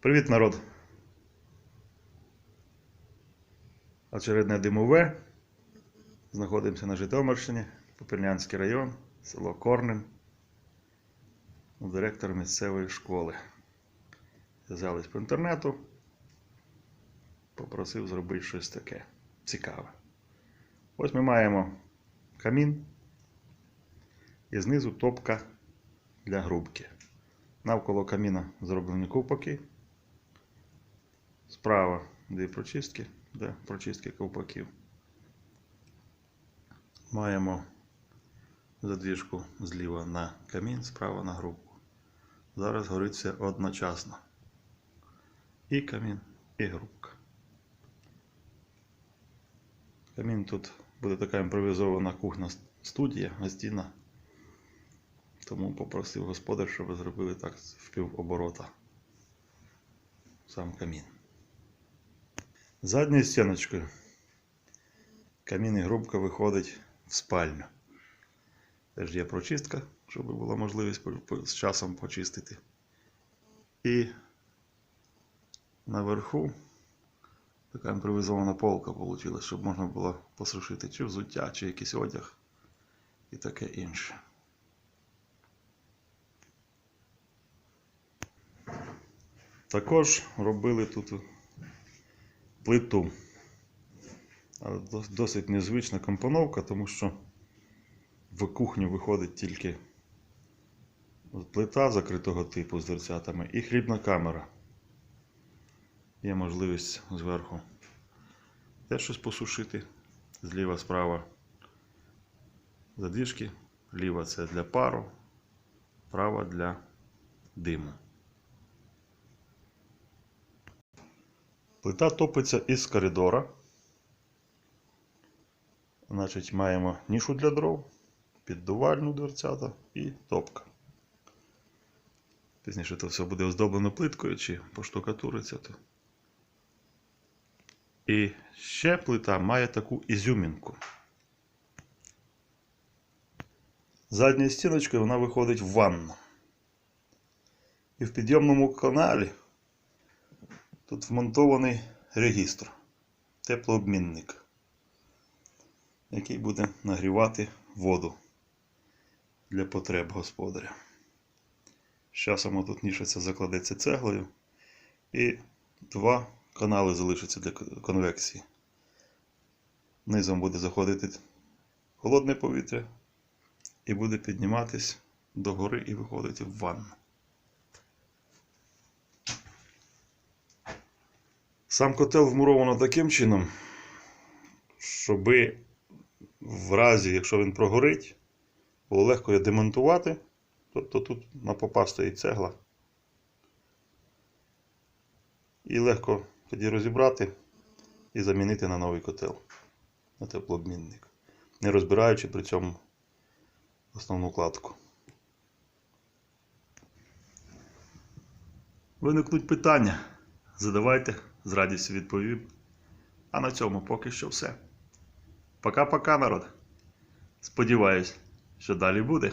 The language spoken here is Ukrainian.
Привіт, народ! Очередне димове. Знаходимося на Житомирщині, Попільнянський район, село Корнем. Директор місцевої школи. Зв'язались по інтернету. Попросив зробити щось таке цікаве. Ось ми маємо камін і знизу топка для грубки. Навколо каміна зроблені ковпаки. Справа дві прочистки, де прочистки ковпаків. Маємо задвіжку зліва на камін, справа на грубку. Зараз горить все одночасно. І камін, і грубка. Камін тут буде така імпровізована кухня студія, гостинна. Тому попросив господар, щоб зробили так в півоборота сам камін. Задньою стіночкою камін і грубка виходить в спальню. Теж є прочистка, щоб була можливість з часом почистити. І наверху така імпровізована полка вийшла, щоб можна було посушити чи взуття, чи якийсь одяг і таке інше. Також робили тут плиту. Досить незвична компоновка, тому що в кухню виходить тільки плита закритого типу з дверцятами і хлібна камера. Є можливість зверху теж щось посушити. Зліва, справа задвіжки. Ліва це для пару, права для диму. Плита топиться із коридора. Значить, маємо нішу для дров, піддувальну дверцята і топка. Пізніше це все буде оздоблено плиткою чи поштукатуриться. І ще плита має таку ізюмінку. Задньою стіночкою вона виходить в ванну. І в підйомному каналі тут вмонтований регістр, теплообмінник, який буде нагрівати воду для потреб господаря. З часом тут ніша закладеться цеглою і два канали залишаться для конвекції. Низом буде заходити холодне повітря і буде підніматись догори і виходити в ванну. Сам котел вмуровано таким чином, щоб в разі, якщо він прогорить, було легко його демонтувати. Тобто тут на попа стоїть цегла. І легко тоді розібрати і замінити на новий котел, на теплообмінник, не розбираючи при цьому основну кладку. Виникнуть питання? Задавайте, з радістю відповім. А на цьому поки що все. Пока-пока, народ. Сподіваюсь, що далі буде.